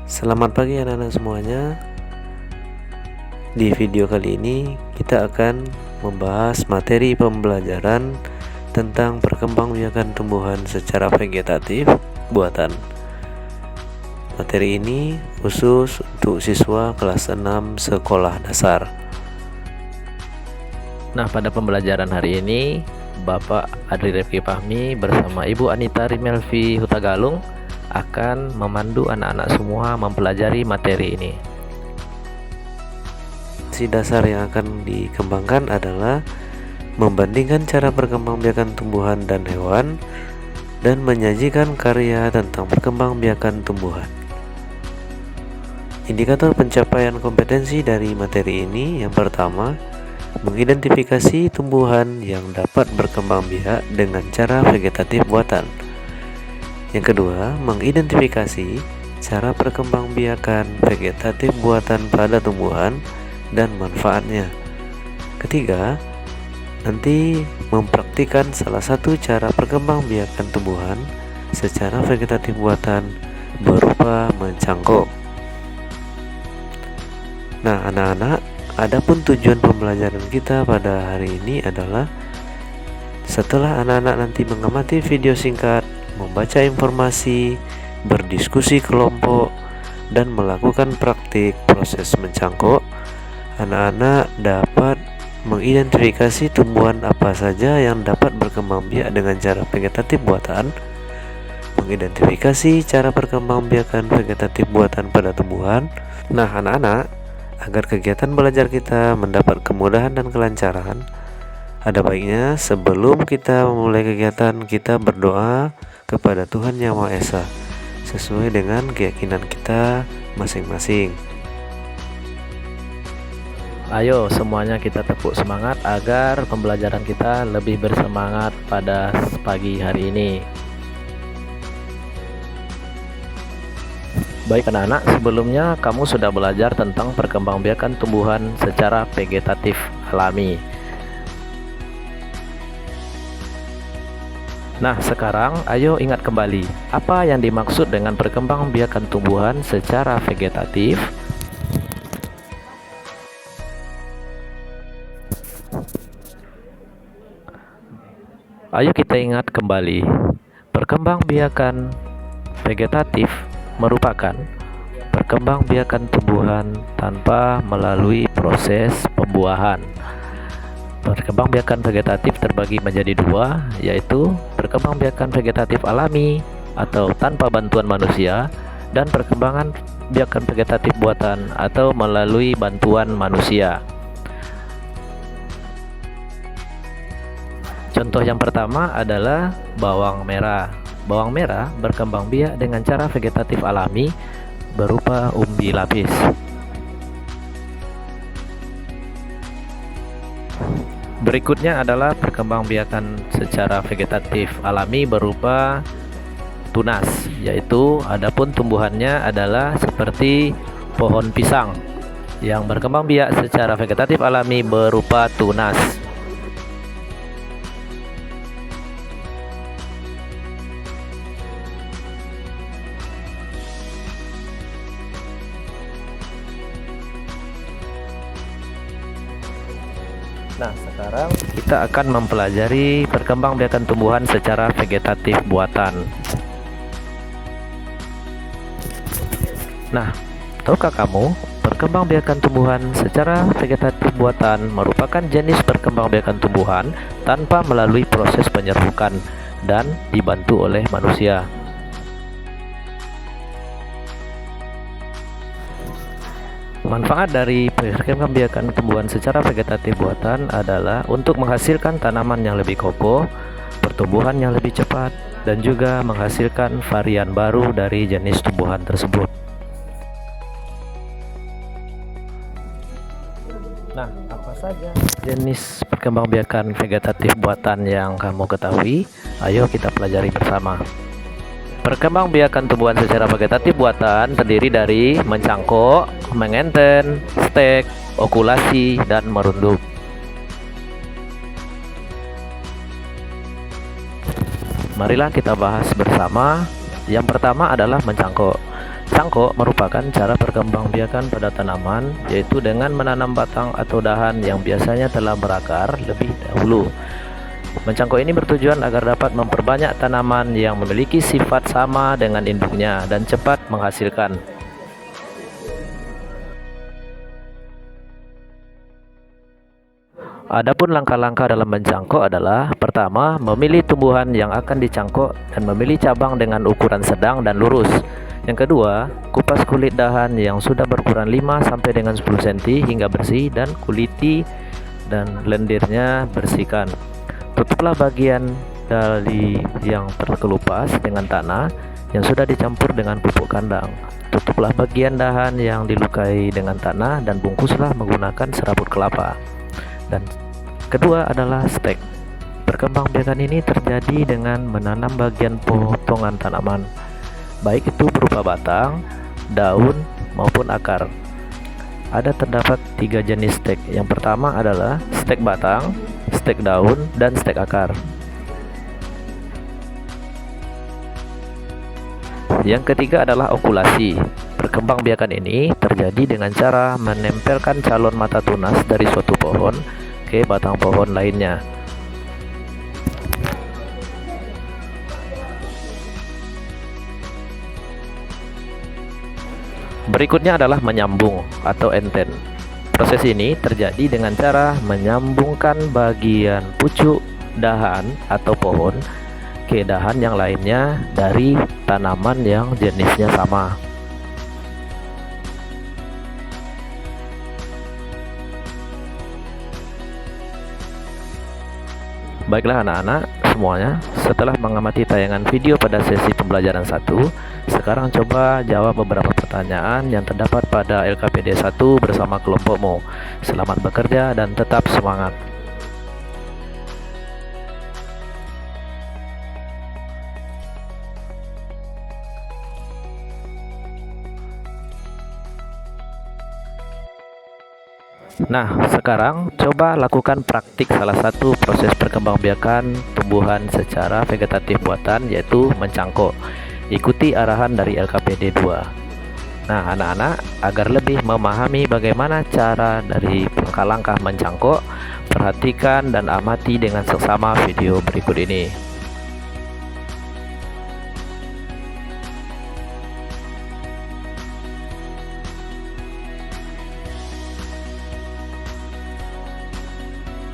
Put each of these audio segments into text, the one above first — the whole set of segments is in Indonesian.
Selamat pagi anak-anak semuanya. Di video kali ini kita akan membahas materi pembelajaran tentang perkembangbiakan tumbuhan secara vegetatif buatan. Materi ini khusus untuk siswa kelas 6 sekolah dasar. Nah, pada pembelajaran hari ini Bapak Adri Refki Fahmi bersama Ibu Anita Rimelvi Hutagalung akan memandu anak-anak semua mempelajari materi ini. Si dasar yang akan dikembangkan adalah membandingkan cara perkembangbiakan tumbuhan dan hewan dan menyajikan karya tentang perkembangbiakan tumbuhan. Indikator pencapaian kompetensi dari materi ini yang pertama, mengidentifikasi tumbuhan yang dapat berkembang biak dengan cara vegetatif buatan. Yang kedua, mengidentifikasi cara perkembangbiakan vegetatif buatan pada tumbuhan dan manfaatnya. Ketiga, nanti mempraktikkan salah satu cara perkembangbiakan tumbuhan secara vegetatif buatan berupa mencangkok. Nah, anak-anak, adapun tujuan pembelajaran kita pada hari ini adalah setelah anak-anak nanti mengamati video singkat, membaca informasi, berdiskusi kelompok, dan melakukan praktik proses mencangkok, anak-anak dapat mengidentifikasi tumbuhan apa saja yang dapat berkembang biak dengan cara vegetatif buatan, mengidentifikasi cara perkembangbiakan vegetatif buatan pada tumbuhan. Nah, anak-anak, agar kegiatan belajar kita mendapat kemudahan dan kelancaran, ada baiknya sebelum kita memulai kegiatan kita berdoa kepada Tuhan Yang Maha Esa sesuai dengan keyakinan kita masing-masing. Ayo semuanya kita tepuk semangat agar pembelajaran kita lebih bersemangat pada pagi hari ini. Baik anak-anak, sebelumnya kamu sudah belajar tentang perkembangbiakan tumbuhan secara vegetatif alami. Nah, sekarang ayo ingat kembali apa yang dimaksud dengan perkembangbiakan tumbuhan secara vegetatif. Ayo kita ingat kembali, perkembangbiakan vegetatif merupakan perkembangbiakan tumbuhan tanpa melalui proses pembuahan. Perkembangbiakan vegetatif terbagi menjadi dua, yaitu perkembangbiakan vegetatif alami atau tanpa bantuan manusia, dan perkembangan biakan vegetatif buatan atau melalui bantuan manusia. Contoh yang pertama adalah bawang merah. Bawang merah berkembang biak dengan cara vegetatif alami berupa umbi lapis. Berikutnya adalah perkembangbiakan secara vegetatif alami berupa tunas, yaitu adapun tumbuhannya adalah seperti pohon pisang yang berkembang biak secara vegetatif alami berupa tunas. Nah, sekarang kita akan mempelajari perkembangbiakan tumbuhan secara vegetatif buatan. Nah, tahukah kamu, perkembangbiakan tumbuhan secara vegetatif buatan merupakan jenis perkembangbiakan tumbuhan tanpa melalui proses penyerbukan dan dibantu oleh manusia. Manfaat dari perkembangbiakan tumbuhan secara vegetatif buatan adalah untuk menghasilkan tanaman yang lebih kokoh, pertumbuhan yang lebih cepat, dan juga menghasilkan varian baru dari jenis tumbuhan tersebut. Nah, apa saja jenis perkembangbiakan vegetatif buatan yang kamu ketahui? Ayo kita pelajari bersama. Perkembangbiakan tumbuhan secara vegetatif buatan terdiri dari mencangkok, mengenten, stek, okulasi, dan merunduk. Marilah kita bahas bersama. Yang pertama adalah mencangkok. Cangkok merupakan cara perkembangbiakan pada tanaman, yaitu dengan menanam batang atau dahan yang biasanya telah berakar lebih dahulu. Mencangkok ini bertujuan agar dapat memperbanyak tanaman yang memiliki sifat sama dengan induknya dan cepat menghasilkan. Adapun langkah-langkah dalam mencangkok adalah: pertama, memilih tumbuhan yang akan dicangkok dan memilih cabang dengan ukuran sedang dan lurus. Yang kedua, kupas kulit dahan yang sudah berukuran 5 sampai dengan 10 cm hingga bersih dan kuliti dan lendirnya bersihkan. Tutuplah bagian dari yang terkelupas dengan tanah yang sudah dicampur dengan pupuk kandang. Tutuplah bagian dahan yang dilukai dengan tanah dan bungkuslah menggunakan serabut kelapa. Dan kedua adalah stek. Perkembangbiakan ini terjadi dengan menanam bagian potongan tanaman, baik itu berupa batang, daun, maupun akar. Terdapat 3 jenis stek. Yang pertama adalah stek batang, stek daun, dan stek akar. Yang ketiga adalah okulasi. Perkembangbiakan ini terjadi dengan cara menempelkan calon mata tunas dari suatu pohon ke batang pohon lainnya. Berikutnya adalah menyambung atau enten. Proses ini terjadi dengan cara menyambungkan bagian pucuk dahan atau pohon ke dahan yang lainnya dari tanaman yang jenisnya sama. Baiklah anak-anak semuanya, setelah mengamati tayangan video pada sesi pembelajaran 1, sekarang coba jawab beberapa pertanyaan yang terdapat pada LKPD 1 bersama kelompokmu. Selamat bekerja dan tetap semangat. Nah, sekarang coba lakukan praktik salah satu proses perkembangbiakan tumbuhan secara vegetatif buatan, yaitu mencangkok. Ikuti arahan dari LKPD 2. Nah, anak-anak, agar lebih memahami bagaimana cara dari langkah-langkah mencangkok, perhatikan dan amati dengan seksama video berikut ini.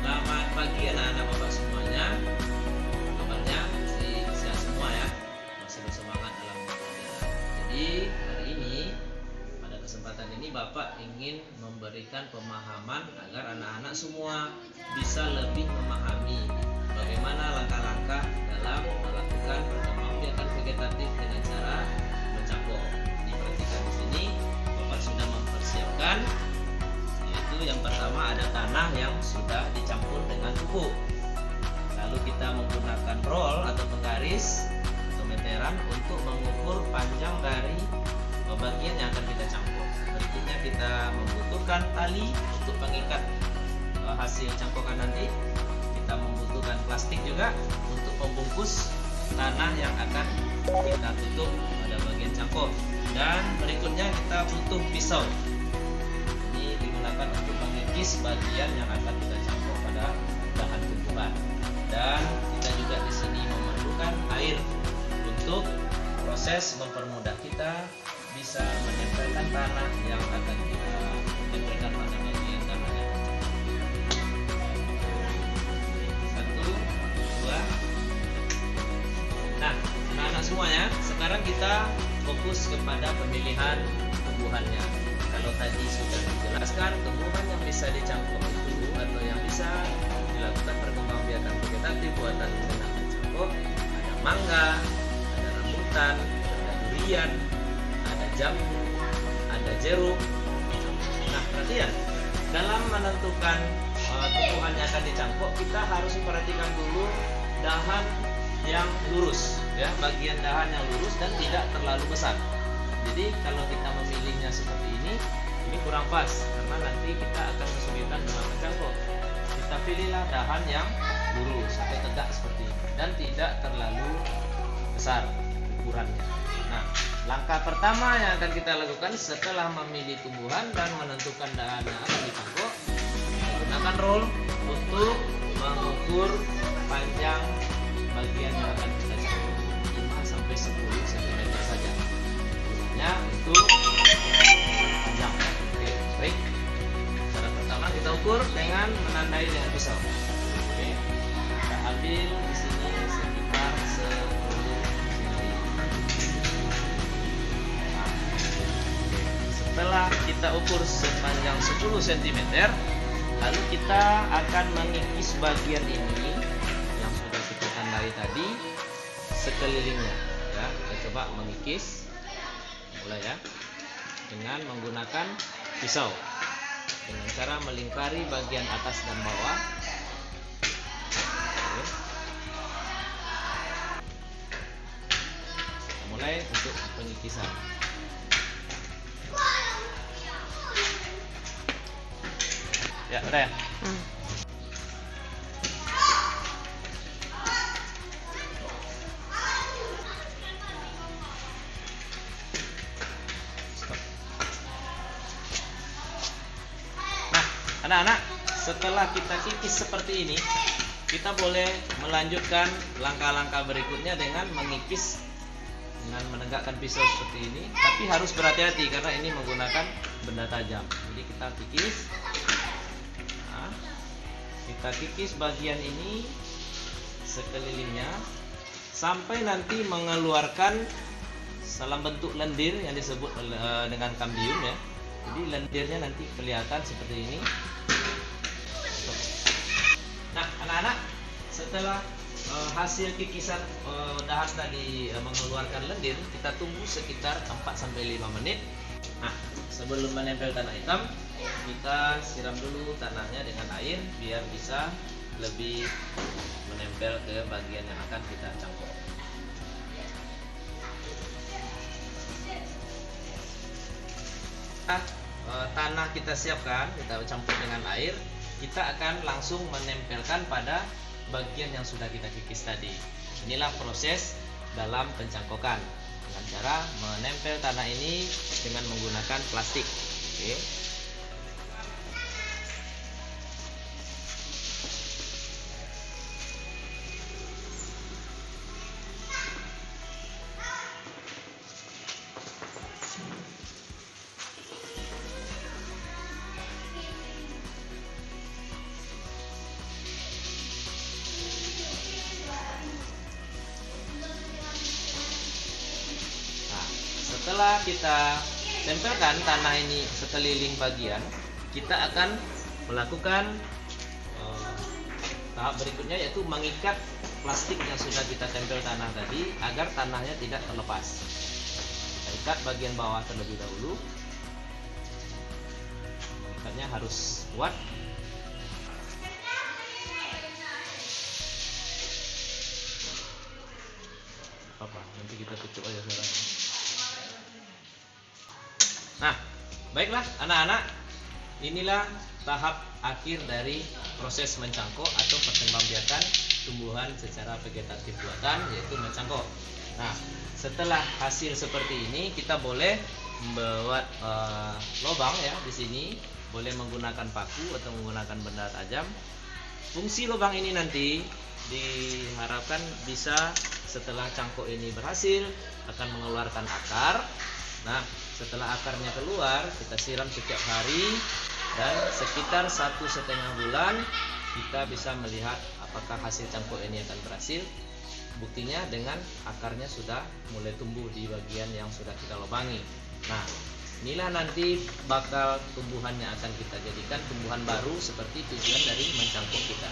Selamat pagi anak-anak bapak semuanya. Kabarnya masih sehat semua ya, masih bersemangat dalam belajar. Jadi hari ini pada kesempatan ini bapak ingin memberikan pemahaman agar anak-anak semua bisa lebih memahami bagaimana langkah-langkah dalam melakukan perkembangbiakan vegetatif dengan cara mencangkok. Diperhatikan di sini bapak sudah mempersiapkan. Yang pertama ada tanah yang sudah dicampur dengan pupuk. Lalu kita menggunakan roll atau penggaris atau meteran untuk mengukur panjang dari bagian yang akan kita campur. Berikutnya kita membutuhkan tali untuk pengikat hasil cangkokan nanti. Kita membutuhkan plastik juga untuk membungkus tanah yang akan kita tutup pada bagian cangkok. Dan berikutnya kita butuh pisau. Digunakan untuk mengikis bagian yang akan kita campur pada bahan tumbuhan. Dan kita juga di sini memerlukan air untuk proses mempermudah kita bisa menempelkan tanah yang akan kita tempelkan pada bagian tanah yang satu, dua. Nah, anak-anak semuanya, sekarang kita fokus kepada pemilihan tumbuhannya. Kalau tadi sudah dijelaskan, tumbuhan yang bisa dicangkok itu atau yang bisa dilakukan perkembangbiakan vegetatif buatan dengan mencangkok, ada mangga, ada rambutan, ada durian, ada jambu, ada jeruk. Nah, perhatian, dalam menentukan tumbuhan yang akan dicangkok, kita harus memperhatikan dulu dahan yang lurus, ya, bagian dahan yang lurus dan tidak terlalu besar. Jadi kalau kita memilihnya seperti ini kurang pas karena nanti kita akan kesulitan dalam mencangkok. Kita pilihlah dahan yang lurus atau tegak seperti ini dan tidak terlalu besar. ukurannya. Nah, langkah pertama yang akan kita lakukan setelah memilih tumbuhan dan menentukan dahan yang akan dicangkok, gunakan roll untuk mengukur panjang bagian yang akan kita cangkok 5 sampai 10 cm saja. Gunanya untuk panjang. Oke, baik. Cara pertama kita ukur dengan menandai dengan pisau. Oke. Kita ambil di sini sekitar 10 cm. Nah, setelah kita ukur sepanjang 10 cm, lalu kita akan mengikis bagian ini yang sudah kita tandai tadi sekelilingnya. Ya, kita coba mengikis, mulai ya, dengan menggunakan pisau, dengan cara melingkari bagian atas dan bawah. Oke. Kita mulai untuk pengikisan. Ya, udah ya. Stop. Nah, anak-anak, setelah kita kikis seperti ini, kita boleh melanjutkan langkah-langkah berikutnya dengan mengikis dengan menegakkan pisau seperti ini, tapi harus berhati-hati karena ini menggunakan benda tajam. Jadi kita kikis. Kita kikis bagian ini sekelilingnya sampai nanti mengeluarkan dalam bentuk lendir yang disebut dengan kambium ya. Jadi lendirnya nanti kelihatan seperti ini. Nah, anak-anak, setelah hasil kikisan dahan tadi mengeluarkan lendir, kita tunggu sekitar 4 sampai 5 menit. Nah, sebelum menempel tanah hitam, kita siram dulu tanahnya dengan air biar bisa lebih menempel ke bagian yang akan kita cangkok. Nah, tanah kita siapkan, kita campur dengan air, kita akan langsung menempelkan pada bagian yang sudah kita kikis tadi. Inilah proses dalam pencangkokan dengan cara menempel tanah ini dengan menggunakan plastik. Oke. Setelah kita tempelkan tanah ini sekeliling bagian, kita akan melakukan tahap berikutnya, yaitu mengikat plastik yang sudah kita tempel tanah tadi agar tanahnya tidak terlepas. Kita ikat bagian bawah terlebih dahulu. Ikatnya harus kuat. Apa? Nanti kita tutup aja sekarang. Nah, baiklah anak-anak, inilah tahap akhir dari proses mencangkok atau perkembangbiakan tumbuhan secara vegetatif buatan, yaitu mencangkok. Nah, setelah hasil seperti ini, kita boleh membuat lubang ya di sini, boleh menggunakan paku atau menggunakan benda tajam. Fungsi lubang ini nanti diharapkan bisa setelah cangkok ini berhasil akan mengeluarkan akar. Nah, setelah akarnya keluar, kita siram setiap hari dan sekitar 1,5 bulan kita bisa melihat apakah hasil cangkok ini akan berhasil. Buktinya dengan akarnya sudah mulai tumbuh di bagian yang sudah kita lubangi. Nah, inilah nanti bakal tumbuhan yang akan kita jadikan tumbuhan baru seperti tujuan dari mencangkok kita.